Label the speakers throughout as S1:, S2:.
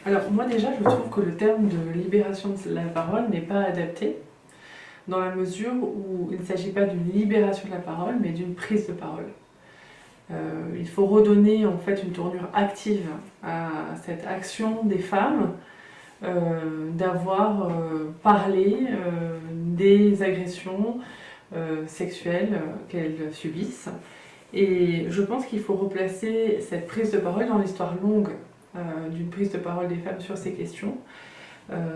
S1: Alors moi déjà, je trouve que le terme de libération de la parole n'est pas adapté, dans la mesure où il ne s'agit pas d'une libération de la parole, mais d'une prise de parole. Il faut redonner en fait une tournure active à cette action des femmes d'avoir parlé des agressions sexuelles qu'elles subissent. Et je pense qu'il faut replacer cette prise de parole dans l'histoire longue d'une prise de parole des femmes sur ces questions,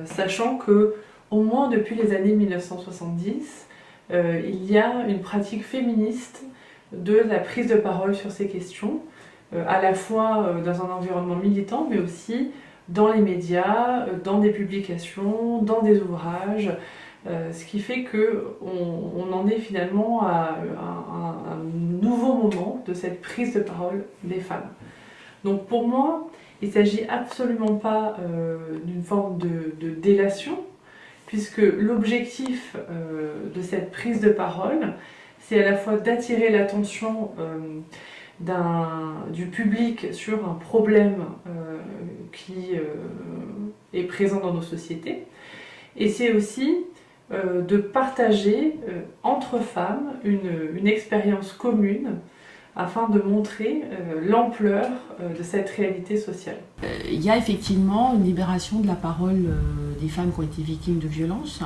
S1: sachant que au moins depuis les années 1970, il y a une pratique féministe de la prise de parole sur ces questions, à la fois dans un environnement militant, mais aussi dans les médias, dans des publications, dans des ouvrages, ce qui fait qu'on en est finalement à un nouveau moment de cette prise de parole des femmes. Donc pour moi, il ne s'agit absolument pas d'une forme de délation, puisque l'objectif de cette prise de parole, c'est à la fois d'attirer l'attention du public sur un problème qui est présent dans nos sociétés, et c'est aussi de partager entre femmes une expérience commune afin de montrer l'ampleur de cette réalité sociale.
S2: Il y a effectivement une libération de la parole des femmes qui ont été victimes de violences.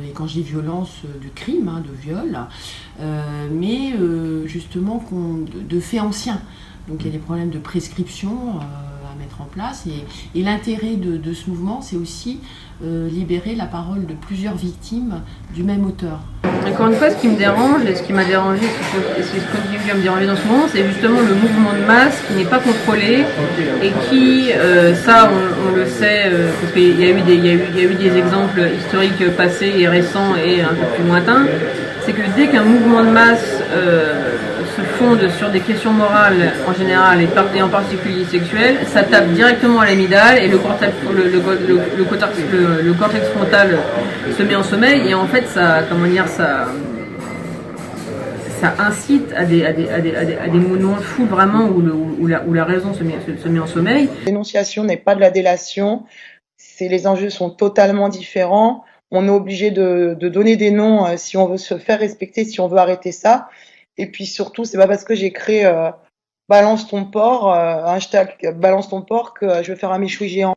S2: Et quand je dis violence, de crime, de viol, mais justement de faits anciens. Donc il y a des problèmes de prescription à mettre en place. Et l'intérêt de ce mouvement, c'est aussi libérer la parole de plusieurs victimes du même auteur.
S3: Encore une fois, ce qui me dérange et ce qui m'a dérangé, et ce qui continue à me déranger dans ce moment, c'est justement le mouvement de masse qui n'est pas contrôlé et qui, ça on le sait, parce qu'il y a eu des exemples historiques passés et récents et un peu plus lointains, c'est que dès qu'un mouvement de masse se fonde sur des questions morales en général et en particulier sexuelles, ça tape directement à l'amygdale et le cortex frontal se met en sommeil et en fait ça incite à des mouvements de foule vraiment où la raison se met en sommeil.
S4: La dénonciation n'est pas de la délation, les enjeux sont totalement différents. On est obligé de donner des noms si on veut se faire respecter, si on veut arrêter ça. Et puis surtout, c'est pas parce que j'ai créé Balance ton porc, hashtag Balance ton porc, que je vais faire un méchoui géant.